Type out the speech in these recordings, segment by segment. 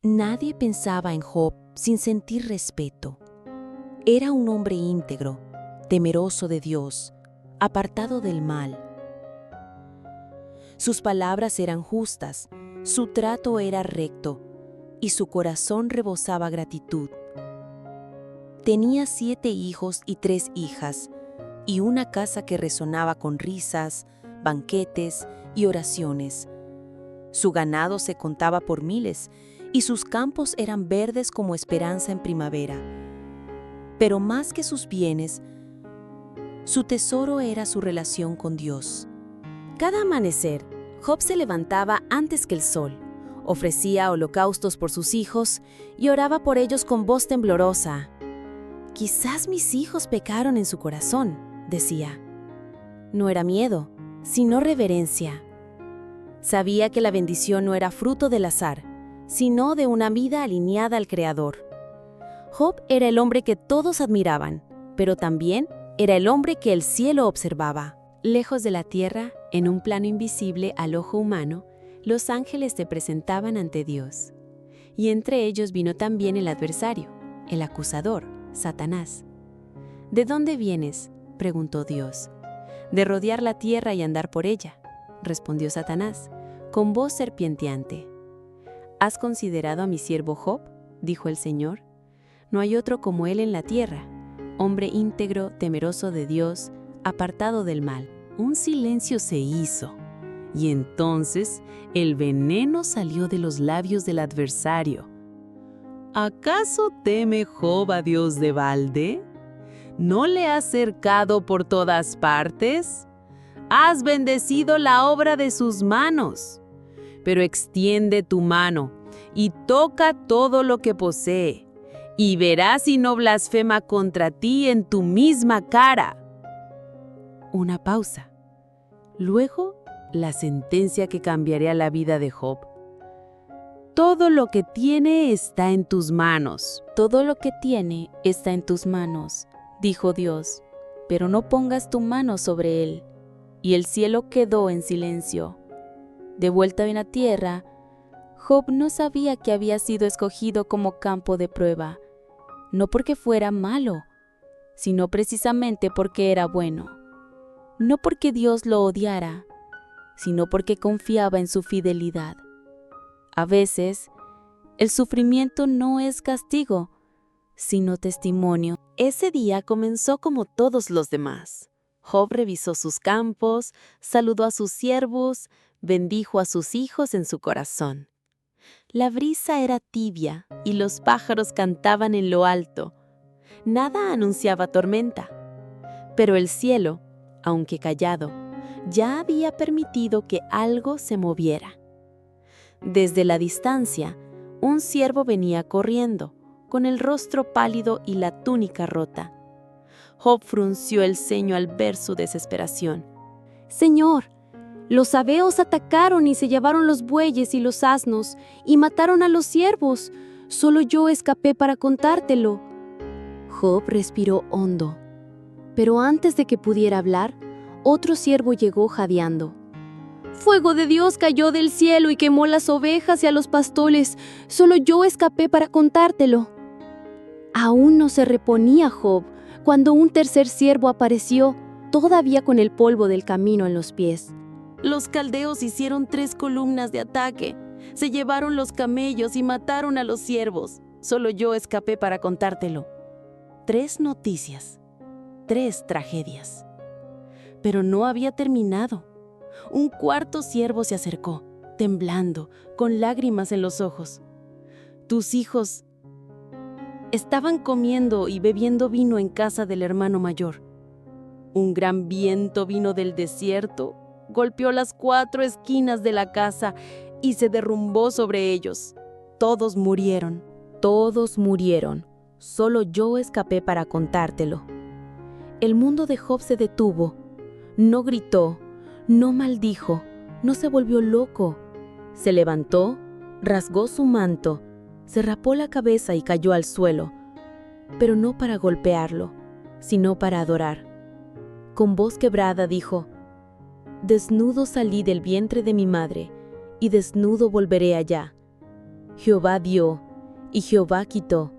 Nadie pensaba en Job sin sentir respeto. Era un hombre íntegro, temeroso de Dios, apartado del mal. Sus palabras eran justas, su trato era recto y su corazón rebosaba gratitud. Tenía 7 hijos y 3 hijas, y una casa que resonaba con risas, banquetes y oraciones. Su ganado se contaba por miles, y sus campos eran verdes como esperanza en primavera. Pero más que sus bienes, su tesoro era su relación con Dios. Cada amanecer, Job se levantaba antes que el sol, ofrecía holocaustos por sus hijos y oraba por ellos con voz temblorosa. «Quizás mis hijos pecaron en su corazón», decía. No era miedo, sino reverencia. Sabía que la bendición no era fruto del azar, sino de una vida alineada al Creador. Job era el hombre que todos admiraban, pero también era el hombre que el cielo observaba. Lejos de la tierra, en un plano invisible al ojo humano, los ángeles se presentaban ante Dios. Y entre ellos vino también el adversario, el acusador, Satanás. «¿De dónde vienes?», preguntó Dios. «De rodear la tierra y andar por ella», respondió Satanás, con voz serpienteante. «¿Has considerado a mi siervo Job?», dijo el Señor. «No hay otro como él en la tierra, hombre íntegro, temeroso de Dios, apartado del mal». Un silencio se hizo, y entonces el veneno salió de los labios del adversario. «¿Acaso teme Job a Dios de balde? ¿No le has cercado por todas partes? Has bendecido la obra de sus manos. Pero extiende tu mano y toca todo lo que posee, y verás si no blasfema contra ti en tu misma cara». Una pausa. Luego, la sentencia que cambiaría la vida de Job. «Todo lo que tiene está en tus manos». «Todo lo que tiene está en tus manos», dijo Dios, «pero no pongas tu mano sobre él». Y el cielo quedó en silencio. De vuelta en la tierra, Job no sabía que había sido escogido como campo de prueba, no porque fuera malo, sino precisamente porque era bueno. No porque Dios lo odiara, sino porque confiaba en su fidelidad. A veces, el sufrimiento no es castigo, sino testimonio. Ese día comenzó como todos los demás. Job revisó sus campos, saludó a sus siervos, bendijo a sus hijos en su corazón. La brisa era tibia y los pájaros cantaban en lo alto. Nada anunciaba tormenta, pero el cielo, aunque callado, ya había permitido que algo se moviera. Desde la distancia, un siervo venía corriendo, con el rostro pálido y la túnica rota. Job frunció el ceño al ver su desesperación. «Señor, los sabeos atacaron y se llevaron los bueyes y los asnos, y mataron a los siervos. Solo yo escapé para contártelo». Job respiró hondo. Pero antes de que pudiera hablar, otro siervo llegó jadeando. «Fuego de Dios cayó del cielo y quemó las ovejas y a los pastores. Solo yo escapé para contártelo». Aún no se reponía Job cuando un tercer siervo apareció, todavía con el polvo del camino en los pies. «Los caldeos hicieron 3 columnas de ataque. Se llevaron los camellos y mataron a los siervos. Solo yo escapé para contártelo». 3 noticias, 3 tragedias. Pero no había terminado. Un cuarto siervo se acercó, temblando, con lágrimas en los ojos. «Tus hijos estaban comiendo y bebiendo vino en casa del hermano mayor. Un gran viento vino del desierto, golpeó las 4 esquinas de la casa y se derrumbó sobre ellos. Todos murieron. Todos murieron. Solo yo escapé para contártelo». El mundo de Job se detuvo. No gritó, no maldijo, no se volvió loco. Se levantó, rasgó su manto, se rapó la cabeza y cayó al suelo, pero no para golpearlo, sino para adorar. Con voz quebrada dijo: «Desnudo salí del vientre de mi madre, y desnudo volveré allá. Jehová dio, y Jehová quitó.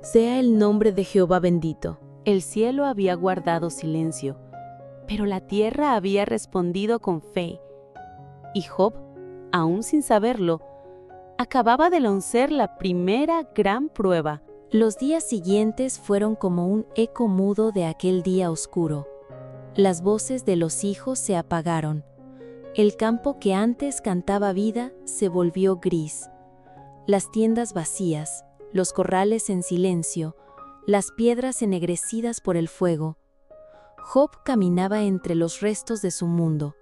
Sea el nombre de Jehová bendito. El cielo había guardado silencio, pero la tierra había respondido con fe. Y Job, aún sin saberlo, acababa de lanzar la primera gran prueba. Los días siguientes fueron como un eco mudo de aquel día oscuro. Las voces de los hijos se apagaron. El campo que antes cantaba vida se volvió gris. Las tiendas vacías, los corrales en silencio, las piedras ennegrecidas por el fuego. Job caminaba entre los restos de su mundo,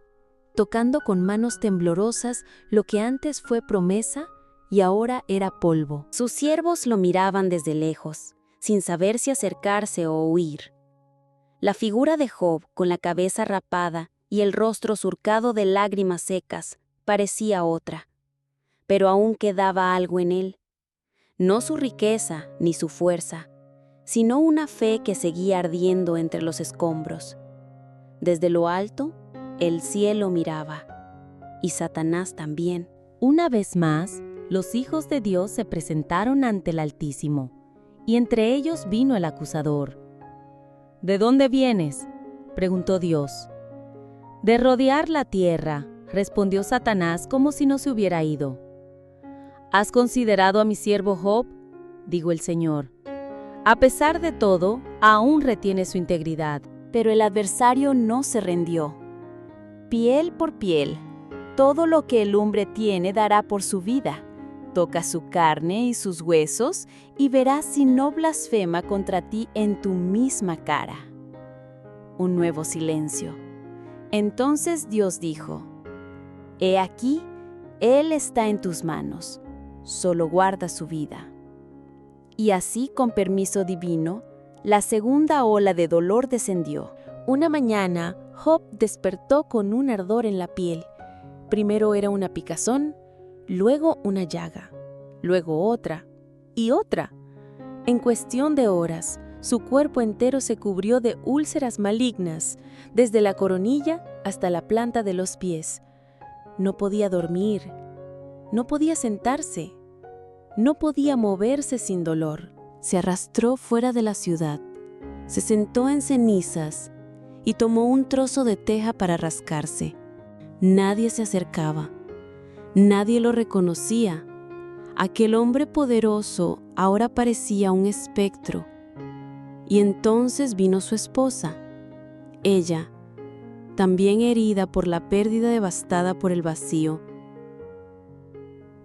tocando con manos temblorosas lo que antes fue promesa y ahora era polvo. Sus siervos lo miraban desde lejos, sin saber si acercarse o huir. La figura de Job, con la cabeza rapada y el rostro surcado de lágrimas secas, parecía otra. Pero aún quedaba algo en él. No su riqueza ni su fuerza, sino una fe que seguía ardiendo entre los escombros. Desde lo alto, el cielo miraba, y Satanás también. Una vez más, los hijos de Dios se presentaron ante el Altísimo, y entre ellos vino el acusador. ¿De dónde vienes?, preguntó Dios. De rodear la tierra, respondió Satanás como si no se hubiera ido. ¿Has considerado a mi siervo Job?, dijo el Señor. A pesar de todo, aún retiene su integridad. Pero el adversario no se rindió. Piel por piel, todo lo que el hombre tiene dará por su vida. Toca su carne y sus huesos y verás si no blasfema contra ti en tu misma cara. Un nuevo silencio. Entonces Dios dijo: He aquí, él está en tus manos, solo guarda su vida. Y así, con permiso divino, la segunda ola de dolor descendió. Una mañana, Job despertó con un ardor en la piel. Primero era una picazón, luego una llaga, luego otra y otra. En cuestión de horas, su cuerpo entero se cubrió de úlceras malignas, desde la coronilla hasta la planta de los pies. No podía dormir, no podía sentarse, no podía moverse sin dolor. Se arrastró fuera de la ciudad, se sentó en cenizas y tomó un trozo de teja para rascarse. Nadie se acercaba, nadie lo reconocía. Aquel hombre poderoso ahora parecía un espectro. Y entonces vino su esposa. Ella, también herida por la pérdida devastada por el vacío.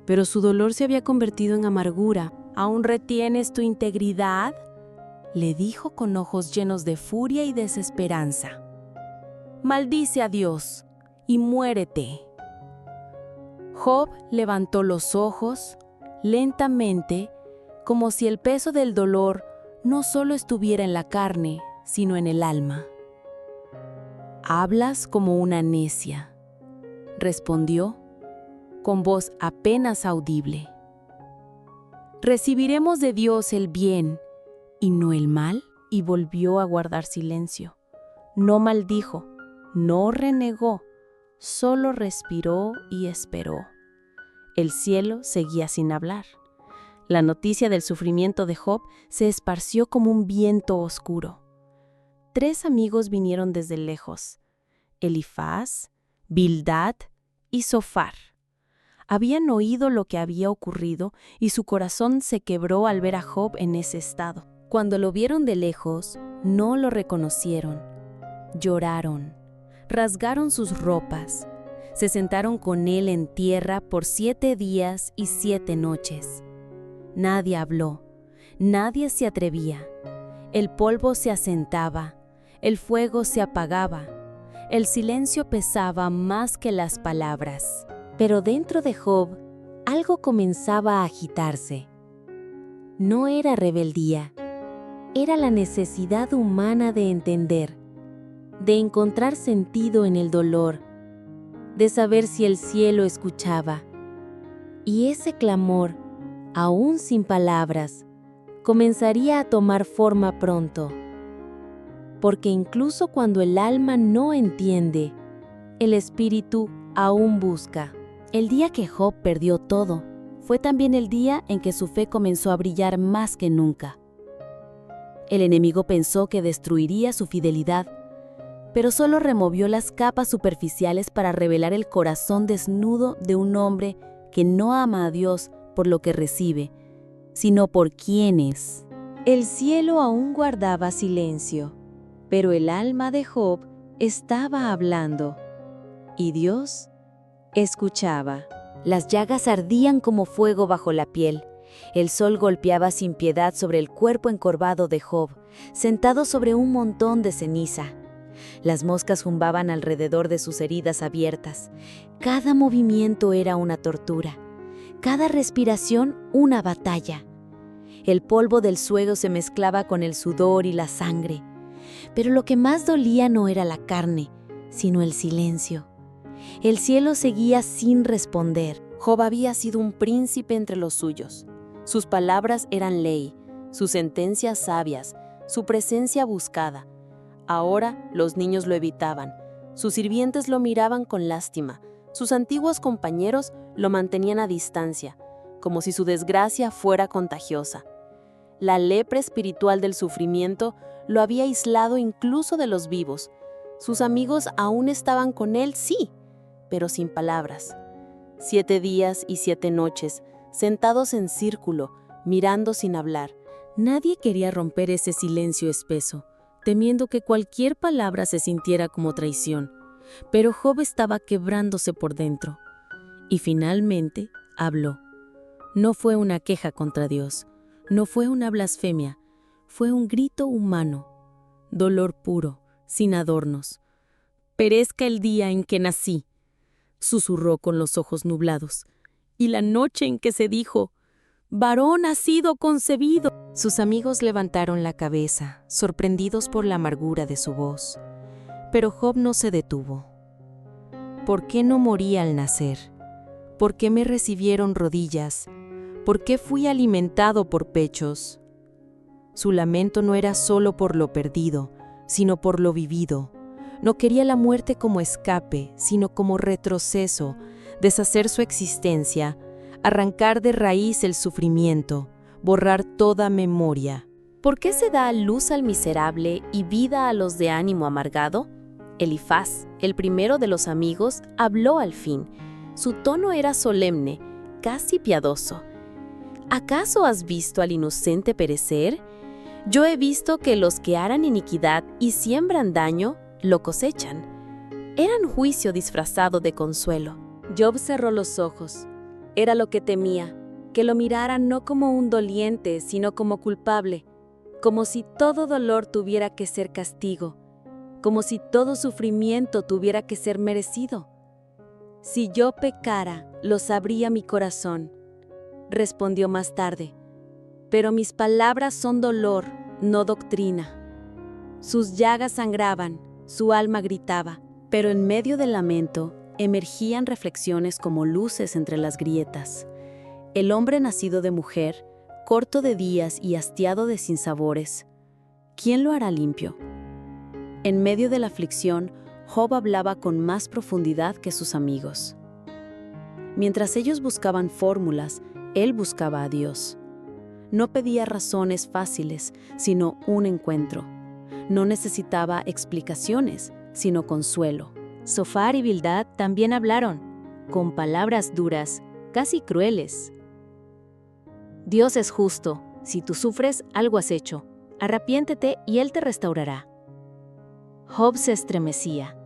Pero su dolor se había convertido en amargura. ¿Aún retienes tu integridad?, le dijo con ojos llenos de furia y desesperanza. Maldice a Dios y muérete. Job levantó los ojos lentamente, como si el peso del dolor no solo estuviera en la carne, sino en el alma. Hablas como una necia, respondió con voz apenas audible. ¿Recibiremos de Dios el bien y no el mal? Y volvió a guardar silencio. No maldijo, no renegó, solo respiró y esperó. El cielo seguía sin hablar. La noticia del sufrimiento de Job se esparció como un viento oscuro. 3 amigos vinieron desde lejos: Elifaz, Bildad y Zofar. Habían oído lo que había ocurrido y su corazón se quebró al ver a Job en ese estado. Cuando lo vieron de lejos, no lo reconocieron. Lloraron, rasgaron sus ropas, se sentaron con él en tierra por 7 días y 7 noches. Nadie habló, nadie se atrevía. El polvo se asentaba, el fuego se apagaba, el silencio pesaba más que las palabras. Pero dentro de Job, algo comenzaba a agitarse. No era rebeldía, era la necesidad humana de entender, de encontrar sentido en el dolor, de saber si el cielo escuchaba. Y ese clamor, aún sin palabras, comenzaría a tomar forma pronto. Porque incluso cuando el alma no entiende, el espíritu aún busca. El día que Job perdió todo, fue también el día en que su fe comenzó a brillar más que nunca. El enemigo pensó que destruiría su fidelidad, pero solo removió las capas superficiales para revelar el corazón desnudo de un hombre que no ama a Dios por lo que recibe, sino por quien es. El cielo aún guardaba silencio, pero el alma de Job estaba hablando, y Dios escuchaba. Las llagas ardían como fuego bajo la piel. El sol golpeaba sin piedad sobre el cuerpo encorvado de Job, sentado sobre un montón de ceniza. Las moscas zumbaban alrededor de sus heridas abiertas. Cada movimiento era una tortura, cada respiración una batalla. El polvo del suelo se mezclaba con el sudor y la sangre. Pero lo que más dolía no era la carne, sino el silencio. El cielo seguía sin responder. Job había sido un príncipe entre los suyos. Sus palabras eran ley, sus sentencias sabias, su presencia buscada. Ahora los niños lo evitaban, sus sirvientes lo miraban con lástima, sus antiguos compañeros lo mantenían a distancia, como si su desgracia fuera contagiosa. La lepra espiritual del sufrimiento lo había aislado incluso de los vivos. Sus amigos aún estaban con él, sí, pero sin palabras. 7 días y 7 noches, sentados en círculo, mirando sin hablar. Nadie quería romper ese silencio espeso, temiendo que cualquier palabra se sintiera como traición. Pero Job estaba quebrándose por dentro. Y finalmente habló. No fue una queja contra Dios, no fue una blasfemia, fue un grito humano. Dolor puro, sin adornos. «Perezca el día en que nací», susurró con los ojos nublados, «y la noche en que se dijo, varón ha sido concebido». Sus amigos levantaron la cabeza, sorprendidos por la amargura de su voz. Pero Job no se detuvo. ¿Por qué no morí al nacer? ¿Por qué me recibieron rodillas? ¿Por qué fui alimentado por pechos? Su lamento no era solo por lo perdido, sino por lo vivido. No quería la muerte como escape, sino como retroceso, deshacer su existencia, arrancar de raíz el sufrimiento, borrar toda memoria. ¿Por qué se da luz al miserable y vida a los de ánimo amargado? Elifaz, el primero de los amigos, habló al fin. Su tono era solemne, casi piadoso. ¿Acaso has visto al inocente perecer? Yo he visto que los que harán iniquidad y siembran daño, lo cosechan. Eran juicio disfrazado de consuelo. Job cerró los ojos. Era lo que temía, que lo miraran no como un doliente, sino como culpable, como si todo dolor tuviera que ser castigo, como si todo sufrimiento tuviera que ser merecido. Si yo pecara, lo sabría mi corazón, respondió más tarde, pero mis palabras son dolor, no doctrina. Sus llagas sangraban, su alma gritaba, pero en medio del lamento emergían reflexiones como luces entre las grietas. El hombre nacido de mujer, corto de días y hastiado de sinsabores, ¿quién lo hará limpio? En medio de la aflicción, Job hablaba con más profundidad que sus amigos. Mientras ellos buscaban fórmulas, él buscaba a Dios. No pedía razones fáciles, sino un encuentro. No necesitaba explicaciones, sino consuelo. Zofar y Bildad también hablaron, con palabras duras, casi crueles. Dios es justo. Si tú sufres, algo has hecho. Arrepiéntete y Él te restaurará. Job se estremecía,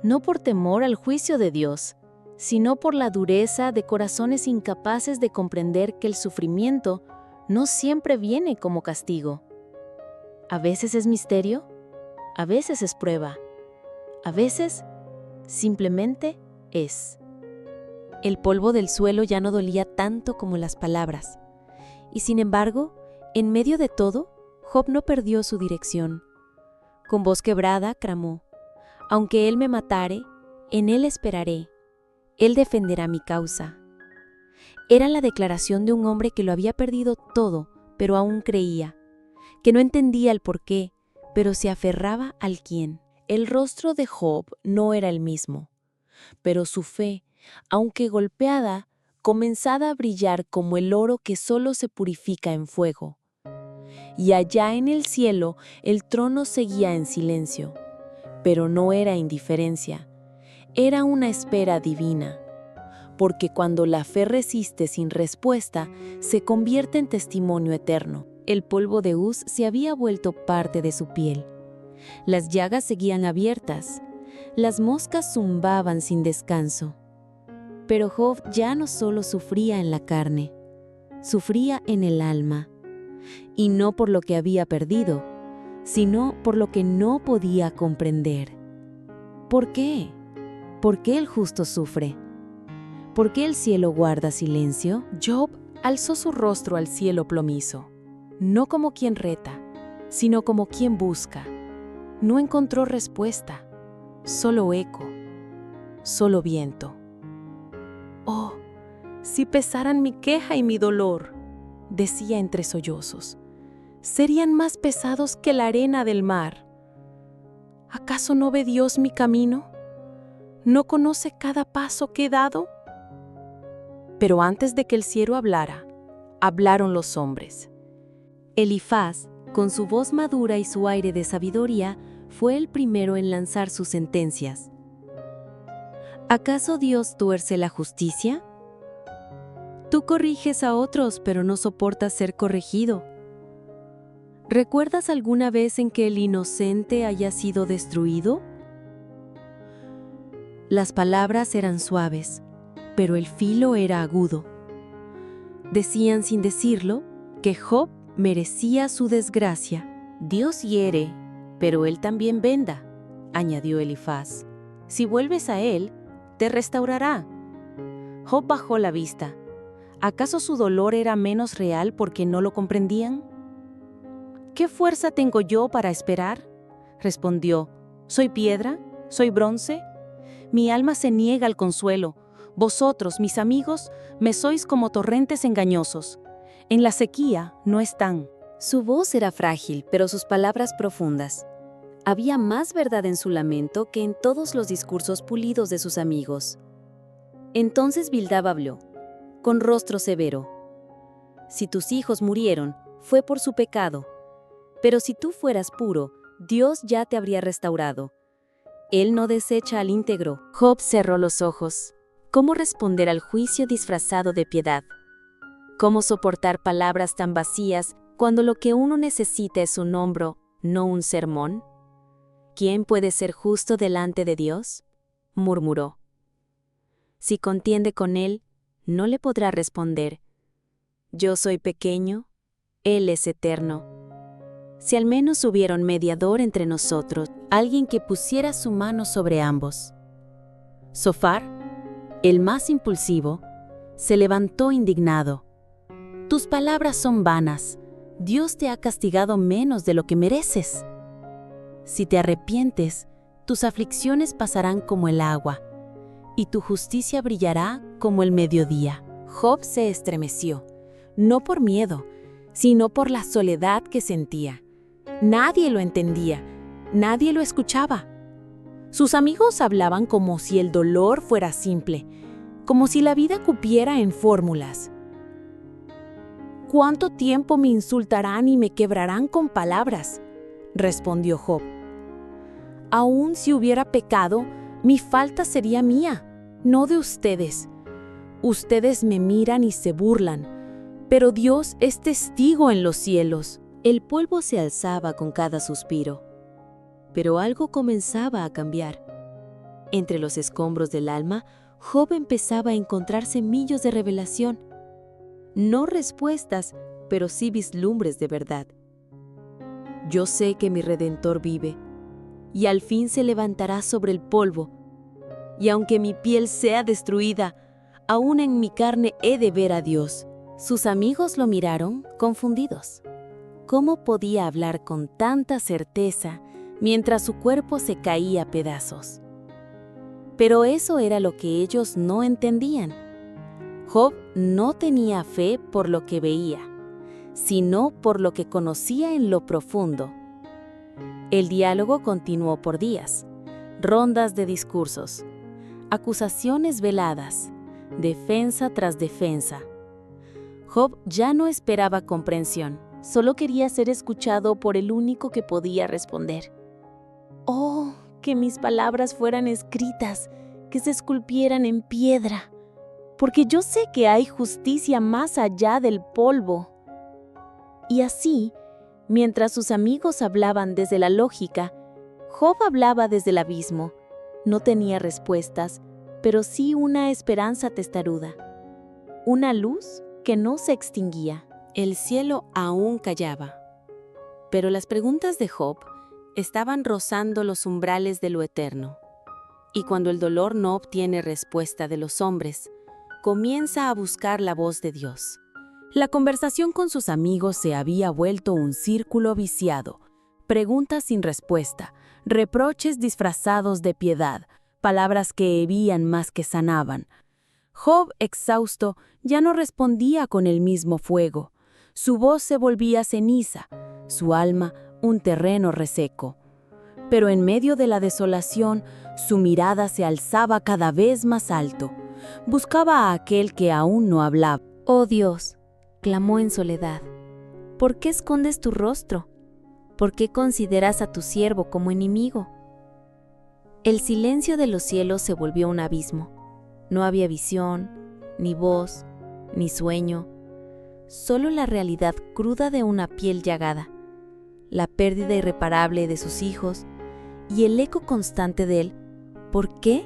no por temor al juicio de Dios, sino por la dureza de corazones incapaces de comprender que el sufrimiento no siempre viene como castigo. A veces es misterio, a veces es prueba, a veces simplemente es. El polvo del suelo ya no dolía tanto como las palabras. Y sin embargo, en medio de todo, Job no perdió su dirección. Con voz quebrada clamó: «Aunque él me matare, en él esperaré. Él defenderá mi causa». Era la declaración de un hombre que lo había perdido todo, pero aún creía, que no entendía el porqué, pero se aferraba al quién. El rostro de Job no era el mismo, pero su fe, aunque golpeada, comenzad a brillar como el oro que solo se purifica en fuego. Y allá en el cielo el trono seguía en silencio, pero no era indiferencia, era una espera divina. Porque cuando la fe resiste sin respuesta, se convierte en testimonio eterno. El polvo de Uz se había vuelto parte de su piel. Las llagas seguían abiertas. Las moscas zumbaban sin descanso. Pero Job ya no solo sufría en la carne, sufría en el alma. Y no por lo que había perdido, sino por lo que no podía comprender. ¿Por qué? ¿Por qué el justo sufre? ¿Por qué el cielo guarda silencio? Job alzó su rostro al cielo plomizo, no como quien reta, sino como quien busca. No encontró respuesta, solo eco, solo viento. Oh, si pesaran mi queja y mi dolor, decía entre sollozos, serían más pesados que la arena del mar. ¿Acaso no ve Dios mi camino? ¿No conoce cada paso que he dado? Pero antes de que el cielo hablara, hablaron los hombres. Elifaz, con su voz madura y su aire de sabiduría, fue el primero en lanzar sus sentencias. ¿Acaso Dios tuerce la justicia? Tú corriges a otros, pero no soportas ser corregido. ¿Recuerdas alguna vez en que el inocente haya sido destruido? Las palabras eran suaves, pero el filo era agudo. Decían sin decirlo que Job merecía su desgracia. Dios hiere, pero él también venda, añadió Elifaz. Si vuelves a él, te restaurará. Job bajó la vista. ¿Acaso su dolor era menos real porque no lo comprendían? ¿Qué fuerza tengo yo para esperar? Respondió. ¿Soy piedra? ¿Soy bronce? Mi alma se niega al consuelo. Vosotros, mis amigos, me sois como torrentes engañosos. En la sequía no están. Su voz era frágil, pero sus palabras profundas. Había más verdad en su lamento que en todos los discursos pulidos de sus amigos. Entonces Bildad habló, con rostro severo. Si tus hijos murieron, fue por su pecado. Pero si tú fueras puro, Dios ya te habría restaurado. Él no desecha al íntegro. Job cerró los ojos. ¿Cómo responder al juicio disfrazado de piedad? ¿Cómo soportar palabras tan vacías cuando lo que uno necesita es un hombro, no un sermón? ¿Quién puede ser justo delante de Dios? Murmuró. Si contiende con Él, no le podrá responder. Yo soy pequeño, Él es eterno. Si al menos hubiera un mediador entre nosotros, alguien que pusiera su mano sobre ambos. Sofar, el más impulsivo, se levantó indignado. Tus palabras son vanas. Dios te ha castigado menos de lo que mereces. Si te arrepientes, tus aflicciones pasarán como el agua, y tu justicia brillará como el mediodía. Job se estremeció, no por miedo, sino por la soledad que sentía. Nadie lo entendía, nadie lo escuchaba. Sus amigos hablaban como si el dolor fuera simple, como si la vida cupiera en fórmulas. ¿Cuánto tiempo me insultarán y me quebrarán con palabras?, respondió Job. Aun si hubiera pecado, mi falta sería mía, no de ustedes. Ustedes me miran y se burlan, pero Dios es testigo en los cielos. El polvo se alzaba con cada suspiro, pero algo comenzaba a cambiar. Entre los escombros del alma, Job empezaba a encontrar semillos de revelación. No respuestas, pero sí vislumbres de verdad. Yo sé que mi Redentor vive, y al fin se levantará sobre el polvo. Y aunque mi piel sea destruida, aún en mi carne he de ver a Dios. Sus amigos lo miraron, confundidos. ¿Cómo podía hablar con tanta certeza mientras su cuerpo se caía a pedazos? Pero eso era lo que ellos no entendían. Job no tenía fe por lo que veía, sino por lo que conocía en lo profundo. El diálogo continuó por días, rondas de discursos, acusaciones veladas, defensa tras defensa. Job ya no esperaba comprensión, solo quería ser escuchado por el único que podía responder. ¡Oh, que mis palabras fueran escritas, que se esculpieran en piedra! Porque yo sé que hay justicia más allá del polvo. Y así, mientras sus amigos hablaban desde la lógica, Job hablaba desde el abismo. No tenía respuestas, pero sí una esperanza testaruda. Una luz que no se extinguía. El cielo aún callaba. Pero las preguntas de Job estaban rozando los umbrales de lo eterno. Y cuando el dolor no obtiene respuesta de los hombres, comienza a buscar la voz de Dios. La conversación con sus amigos se había vuelto un círculo viciado. Preguntas sin respuesta, reproches disfrazados de piedad, palabras que herían más que sanaban. Job, exhausto, ya no respondía con el mismo fuego. Su voz se volvía ceniza, su alma un terreno reseco. Pero en medio de la desolación, su mirada se alzaba cada vez más alto. Buscaba a aquel que aún no hablaba. «Oh Dios», clamó en soledad, «¿por qué escondes tu rostro? ¿Por qué consideras a tu siervo como enemigo?» El silencio de los cielos se volvió un abismo. No había visión, ni voz, ni sueño, solo la realidad cruda de una piel llagada, la pérdida irreparable de sus hijos y el eco constante de él «¿por qué?»,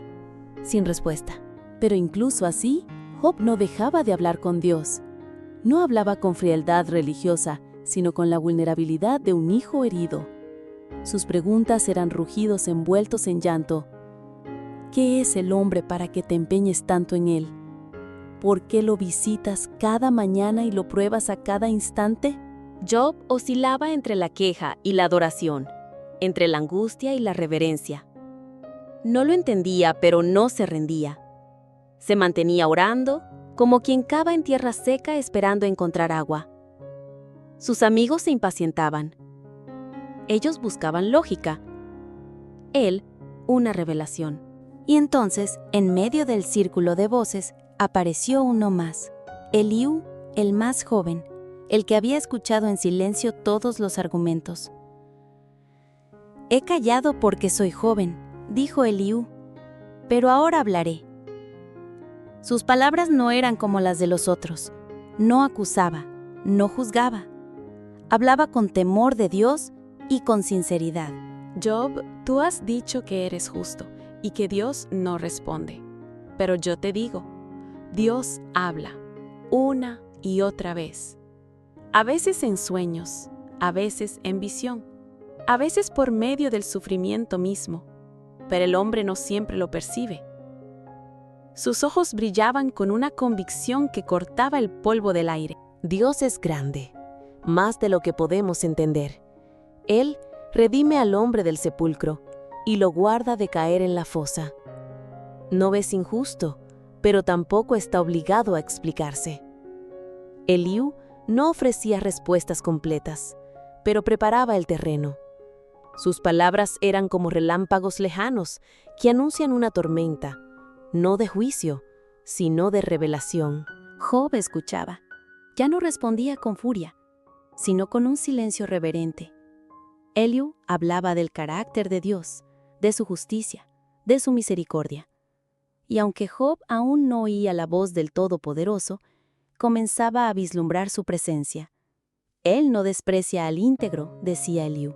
sin respuesta. Pero incluso así, Job no dejaba de hablar con Dios. No hablaba con frialdad religiosa, sino con la vulnerabilidad de un hijo herido. Sus preguntas eran rugidos envueltos en llanto. ¿Qué es el hombre para que te empeñes tanto en él? ¿Por qué lo visitas cada mañana y lo pruebas a cada instante? Job oscilaba entre la queja y la adoración, entre la angustia y la reverencia. No lo entendía, pero no se rendía. Se mantenía orando, como quien cava en tierra seca esperando encontrar agua. Sus amigos se impacientaban. Ellos buscaban lógica. Él, una revelación. Y entonces, en medio del círculo de voces, apareció uno más. Eliú, el más joven, el que había escuchado en silencio todos los argumentos. «He callado porque soy joven», dijo Eliú, «pero ahora hablaré». Sus palabras no eran como las de los otros. No acusaba, no juzgaba. Hablaba con temor de Dios y con sinceridad. Job, tú has dicho que eres justo y que Dios no responde. Pero yo te digo, Dios habla una y otra vez. A veces en sueños, a veces en visión, a veces por medio del sufrimiento mismo. Pero el hombre no siempre lo percibe. Sus ojos brillaban con una convicción que cortaba el polvo del aire. Dios es grande, más de lo que podemos entender. Él redime al hombre del sepulcro y lo guarda de caer en la fosa. No es injusto, pero tampoco está obligado a explicarse. Eliú no ofrecía respuestas completas, pero preparaba el terreno. Sus palabras eran como relámpagos lejanos que anuncian una tormenta, no de juicio, sino de revelación. Job escuchaba. Ya no respondía con furia, sino con un silencio reverente. Eliú hablaba del carácter de Dios, de su justicia, de su misericordia. Y aunque Job aún no oía la voz del Todopoderoso, comenzaba a vislumbrar su presencia. Él no desprecia al íntegro, decía Eliú,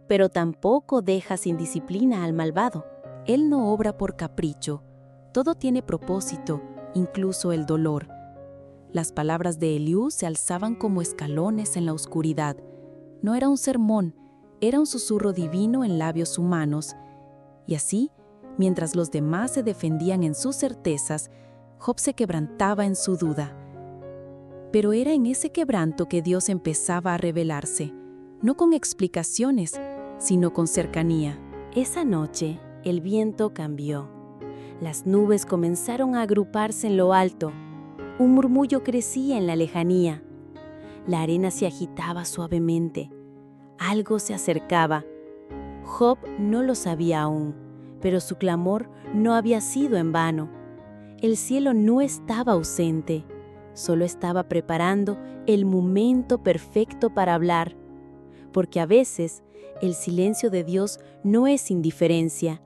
pero tampoco deja sin disciplina al malvado. Él no obra por capricho. Todo tiene propósito, incluso el dolor. Las palabras de Eliú se alzaban como escalones en la oscuridad. No era un sermón, era un susurro divino en labios humanos. Y así, mientras los demás se defendían en sus certezas, Job se quebrantaba en su duda. Pero era en ese quebranto que Dios empezaba a revelarse, no con explicaciones, sino con cercanía. Esa noche, el viento cambió. Las nubes comenzaron a agruparse en lo alto. Un murmullo crecía en la lejanía. La arena se agitaba suavemente. Algo se acercaba. Job no lo sabía aún, pero su clamor no había sido en vano. El cielo no estaba ausente, solo estaba preparando el momento perfecto para hablar, porque a veces el silencio de Dios no es indiferencia,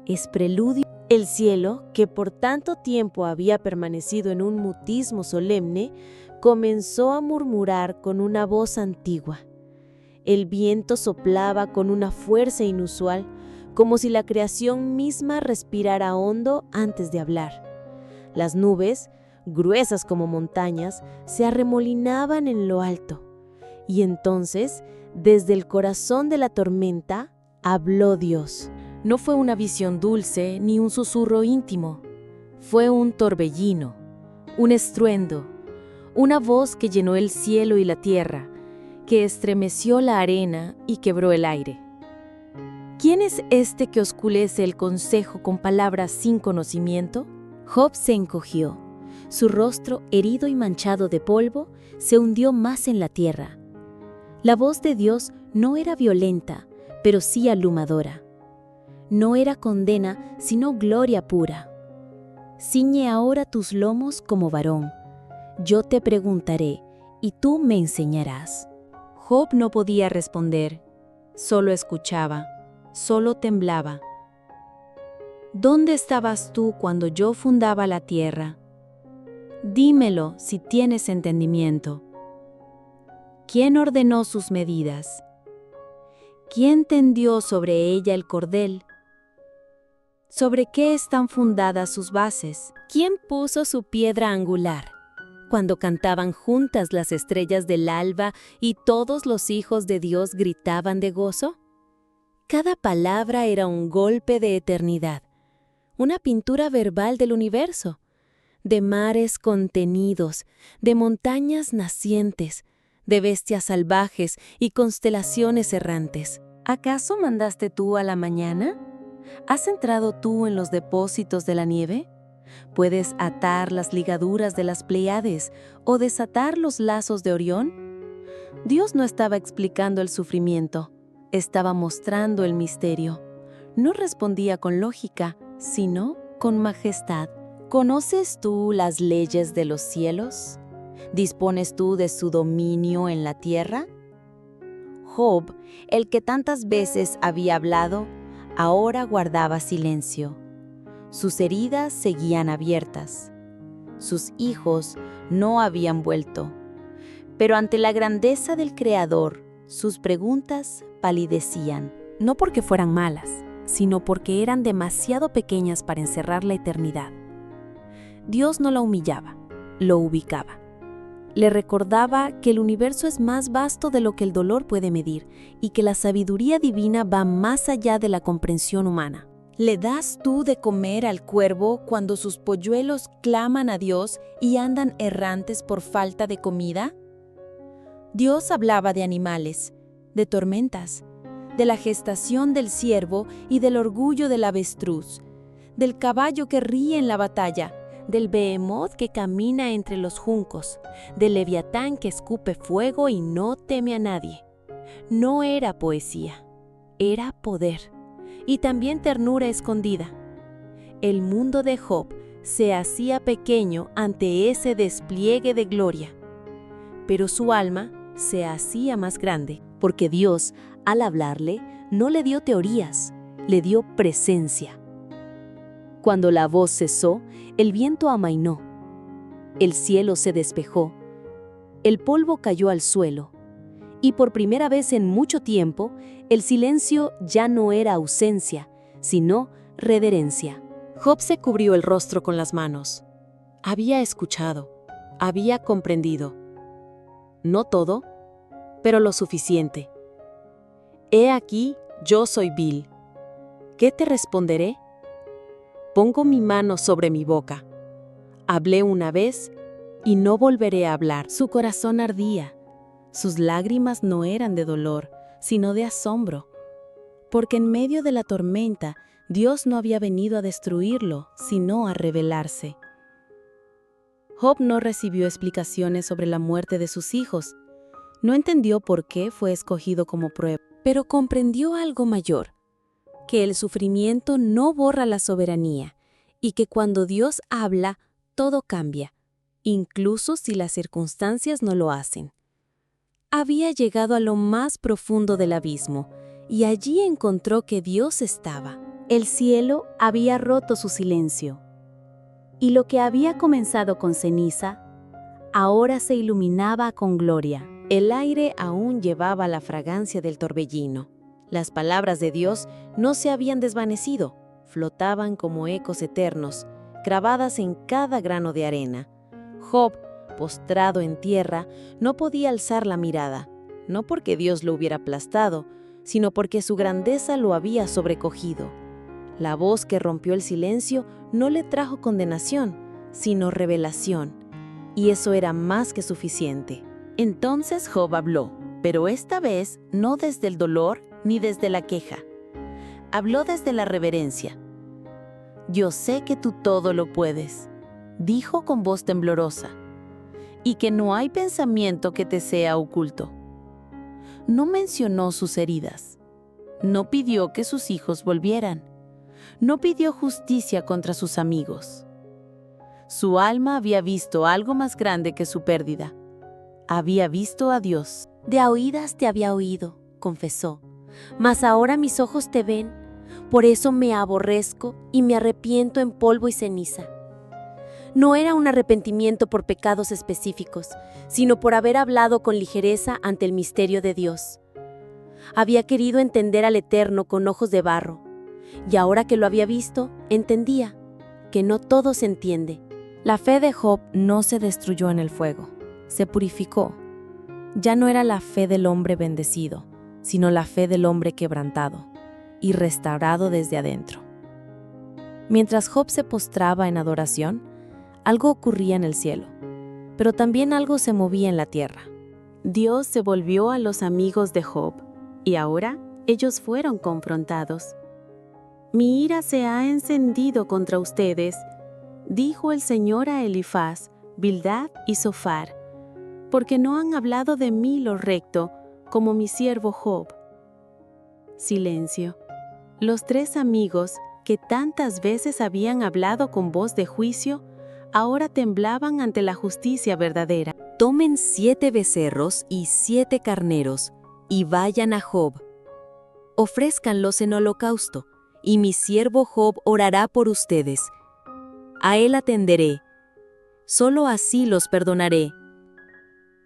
es preludio. El cielo, que por tanto tiempo había permanecido en un mutismo solemne, comenzó a murmurar con una voz antigua. El viento soplaba con una fuerza inusual, como si la creación misma respirara hondo antes de hablar. Las nubes, gruesas como montañas, se arremolinaban en lo alto. Y entonces, desde el corazón de la tormenta, habló Dios. No fue una visión dulce ni un susurro íntimo. Fue un torbellino, un estruendo, una voz que llenó el cielo y la tierra, que estremeció la arena y quebró el aire. ¿Quién es este que oscurece el consejo con palabras sin conocimiento? Job se encogió. Su rostro, herido y manchado de polvo, se hundió más en la tierra. La voz de Dios no era violenta, pero sí abrumadora. No era condena, sino gloria pura. Ciñe ahora tus lomos como varón. Yo te preguntaré, y tú me enseñarás. Job no podía responder, solo escuchaba, solo temblaba. ¿Dónde estabas tú cuando yo fundaba la tierra? Dímelo si tienes entendimiento. ¿Quién ordenó sus medidas? ¿Quién tendió sobre ella el cordel? ¿Sobre qué están fundadas sus bases? ¿Quién puso su piedra angular? Cuando cantaban juntas las estrellas del alba y todos los hijos de Dios gritaban de gozo. Cada palabra era un golpe de eternidad, una pintura verbal del universo, de mares contenidos, de montañas nacientes, de bestias salvajes y constelaciones errantes. ¿Acaso mandaste tú a la mañana? ¿Has entrado tú en los depósitos de la nieve? ¿Puedes atar las ligaduras de las Pleiades o desatar los lazos de Orión? Dios no estaba explicando el sufrimiento, estaba mostrando el misterio. No respondía con lógica, sino con majestad. ¿Conoces tú las leyes de los cielos? ¿Dispones tú de su dominio en la tierra? Job, el que tantas veces había hablado, ahora guardaba silencio. Sus heridas seguían abiertas. Sus hijos no habían vuelto. Pero ante la grandeza del Creador, sus preguntas palidecían. No porque fueran malas, sino porque eran demasiado pequeñas para encerrar la eternidad. Dios no la humillaba, lo ubicaba. Le recordaba que el universo es más vasto de lo que el dolor puede medir y que la sabiduría divina va más allá de la comprensión humana. ¿Le das tú de comer al cuervo cuando sus polluelos claman a Dios y andan errantes por falta de comida? Dios hablaba de animales, de tormentas, de la gestación del ciervo y del orgullo del avestruz, del caballo que ríe en la batalla, del behemoth que camina entre los juncos, del leviatán que escupe fuego y no teme a nadie. No era poesía, era poder. Y también ternura escondida. El mundo de Job se hacía pequeño ante ese despliegue de gloria, pero su alma se hacía más grande, porque Dios, al hablarle, no le dio teorías, le dio presencia. Cuando la voz cesó, el viento amainó, el cielo se despejó, el polvo cayó al suelo, y por primera vez en mucho tiempo, el silencio ya no era ausencia, sino reverencia. Job se cubrió el rostro con las manos. Había escuchado, había comprendido. No todo, pero lo suficiente. He aquí, yo soy vil. ¿Qué te responderé? Pongo mi mano sobre mi boca. Hablé una vez y no volveré a hablar. Su corazón ardía. Sus lágrimas no eran de dolor, sino de asombro, porque en medio de la tormenta Dios no había venido a destruirlo, sino a revelarse. Job no recibió explicaciones sobre la muerte de sus hijos. No entendió por qué fue escogido como prueba, pero comprendió algo mayor, que el sufrimiento no borra la soberanía y que cuando Dios habla, todo cambia, incluso si las circunstancias no lo hacen. Había llegado a lo más profundo del abismo, y allí encontró que Dios estaba. El cielo había roto su silencio, y lo que había comenzado con ceniza, ahora se iluminaba con gloria. El aire aún llevaba la fragancia del torbellino. Las palabras de Dios no se habían desvanecido, flotaban como ecos eternos, grabadas en cada grano de arena. Job, postrado en tierra, no podía alzar la mirada, no porque Dios lo hubiera aplastado, sino porque su grandeza lo había sobrecogido. La voz que rompió el silencio no le trajo condenación, sino revelación, y eso era más que suficiente. Entonces Job habló, pero esta vez no desde el dolor ni desde la queja. Habló desde la reverencia. «Yo sé que tú todo lo puedes», dijo con voz temblorosa, «y que no hay pensamiento que te sea oculto». No mencionó sus heridas. No pidió que sus hijos volvieran. No pidió justicia contra sus amigos. Su alma había visto algo más grande que su pérdida. Había visto a Dios. «De a oídas te había oído», confesó, «mas ahora mis ojos te ven, por eso me aborrezco y me arrepiento en polvo y ceniza». No era un arrepentimiento por pecados específicos, sino por haber hablado con ligereza ante el misterio de Dios. Había querido entender al Eterno con ojos de barro, y ahora que lo había visto, entendía que no todo se entiende. La fe de Job no se destruyó en el fuego, se purificó. Ya no era la fe del hombre bendecido, sino la fe del hombre quebrantado y restaurado desde adentro. Mientras Job se postraba en adoración, algo ocurría en el cielo, pero también algo se movía en la tierra. Dios se volvió a los amigos de Job, y ahora ellos fueron confrontados. «Mi ira se ha encendido contra ustedes», dijo el Señor a Elifaz, Bildad y Zofar, «porque no han hablado de mí lo recto, como mi siervo Job». Silencio. Los tres amigos, que tantas veces habían hablado con voz de juicio, ahora temblaban ante la justicia verdadera. «Tomen 7 becerros y 7 carneros, y vayan a Job. Ofrézcanlos en holocausto, y mi siervo Job orará por ustedes. A él atenderé. Solo así los perdonaré».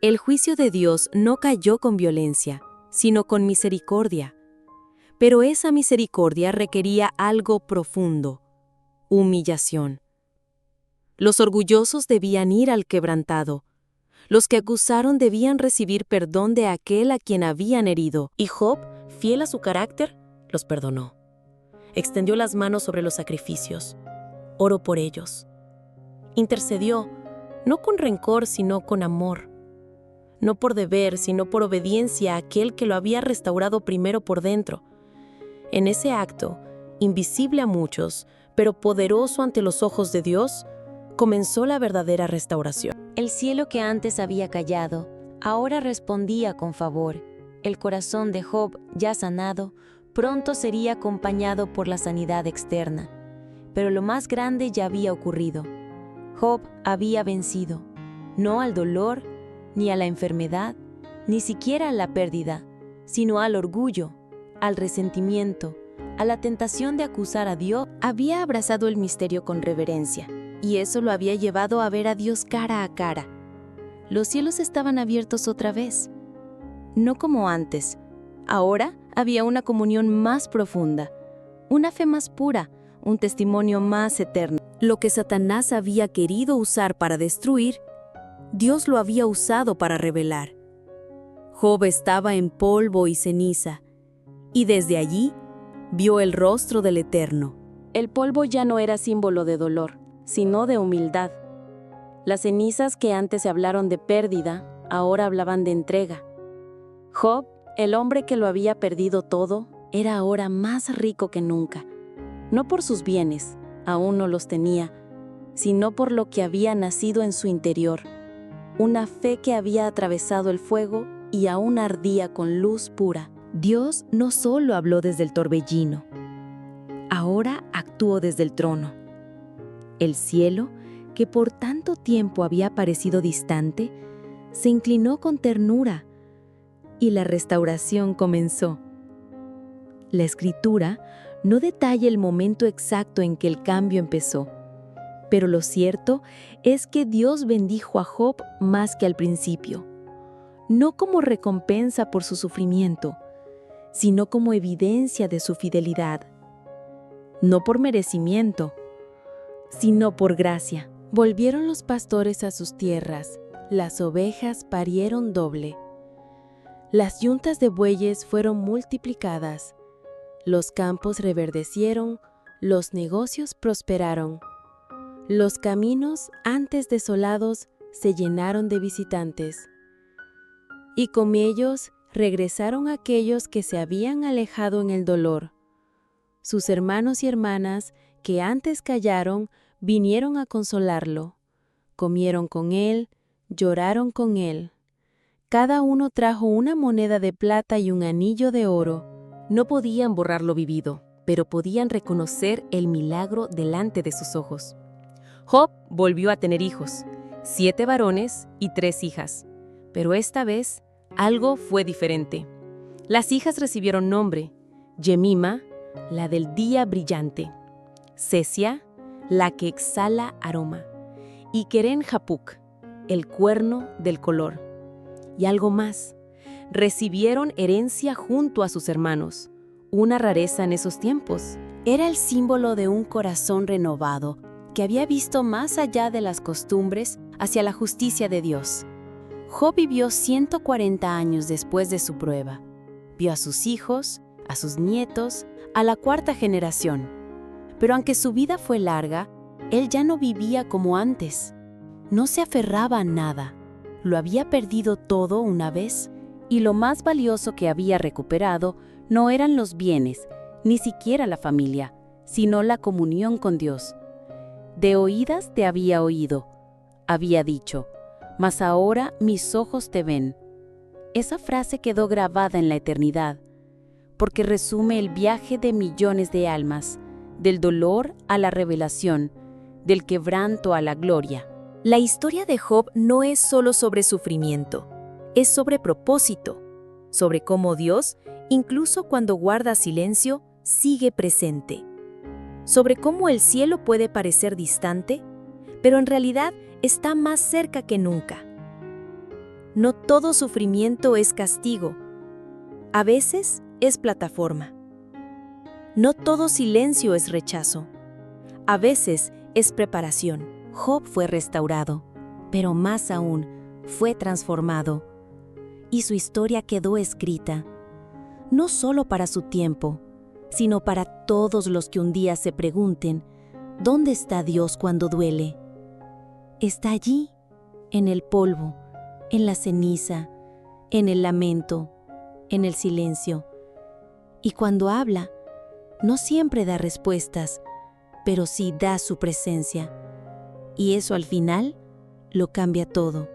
El juicio de Dios no cayó con violencia, sino con misericordia. Pero esa misericordia requería algo profundo: humillación. Los orgullosos debían ir al quebrantado. Los que acusaron debían recibir perdón de aquel a quien habían herido. Y Job, fiel a su carácter, los perdonó. Extendió las manos sobre los sacrificios. Oró por ellos. Intercedió, no con rencor, sino con amor. No por deber, sino por obediencia a aquel que lo había restaurado primero por dentro. En ese acto, invisible a muchos, pero poderoso ante los ojos de Dios, comenzó la verdadera restauración. El cielo que antes había callado, ahora respondía con favor. El corazón de Job, ya sanado, pronto sería acompañado por la sanidad externa. Pero lo más grande ya había ocurrido. Job había vencido, no al dolor, ni a la enfermedad, ni siquiera a la pérdida, sino al orgullo, al resentimiento, a la tentación de acusar a Dios. Había abrazado el misterio con reverencia, y eso lo había llevado a ver a Dios cara a cara. Los cielos estaban abiertos otra vez. No como antes. Ahora había una comunión más profunda, una fe más pura, un testimonio más eterno. Lo que Satanás había querido usar para destruir, Dios lo había usado para revelar. Job estaba en polvo y ceniza, y desde allí vio el rostro del Eterno. El polvo ya no era símbolo de dolor, sino de humildad. Las cenizas que antes se hablaron de pérdida, ahora hablaban de entrega. Job, el hombre que lo había perdido todo, era ahora más rico que nunca. No por sus bienes, aún no los tenía, sino por lo que había nacido en su interior. Una fe que había atravesado el fuego y aún ardía con luz pura. Dios no solo habló desde el torbellino, ahora actuó desde el trono. El cielo, que por tanto tiempo había parecido distante, se inclinó con ternura y la restauración comenzó. La Escritura no detalla el momento exacto en que el cambio empezó, pero lo cierto es que Dios bendijo a Job más que al principio, no como recompensa por su sufrimiento, sino como evidencia de su fidelidad. No por merecimiento, sino por gracia. Volvieron los pastores a sus tierras, las ovejas parieron doble. Las yuntas de bueyes fueron multiplicadas, los campos reverdecieron, los negocios prosperaron. Los caminos antes desolados se llenaron de visitantes. Y con ellos regresaron aquellos que se habían alejado en el dolor. Sus hermanos y hermanas, que antes callaron, vinieron a consolarlo. Comieron con él, lloraron con él. Cada uno trajo una moneda de plata y un anillo de oro. No podían borrar lo vivido, pero podían reconocer el milagro delante de sus ojos. Job volvió a tener hijos, 7 varones y 3 hijas. Pero esta vez, algo fue diferente. Las hijas recibieron nombre: Yemima, la del día brillante; Sesia, la que exhala aroma; y Keren-Hapuk, el cuerno del color. Y algo más: recibieron herencia junto a sus hermanos, una rareza en esos tiempos. Era el símbolo de un corazón renovado que había visto más allá de las costumbres hacia la justicia de Dios. Job vivió 140 años después de su prueba. Vio a sus hijos, a sus nietos, a la 4ª generación. Pero aunque su vida fue larga, él ya no vivía como antes. No se aferraba a nada. Lo había perdido todo una vez, y lo más valioso que había recuperado no eran los bienes, ni siquiera la familia, sino la comunión con Dios. De oídas te había oído, había dicho, mas ahora mis ojos te ven. Esa frase quedó grabada en la eternidad, porque resume el viaje de millones de almas, del dolor a la revelación, del quebranto a la gloria. La historia de Job no es solo sobre sufrimiento, es sobre propósito, sobre cómo Dios, incluso cuando guarda silencio, sigue presente. Sobre cómo el cielo puede parecer distante, pero en realidad está más cerca que nunca. No todo sufrimiento es castigo. A veces es plataforma. No todo silencio es rechazo. A veces es preparación. Job fue restaurado, pero más aún, fue transformado. Y su historia quedó escrita, no solo para su tiempo, sino para todos los que un día se pregunten, ¿dónde está Dios cuando duele? Está allí, en el polvo, en la ceniza, en el lamento, en el silencio. Y cuando habla, no siempre da respuestas, pero sí da su presencia. Y eso al final lo cambia todo.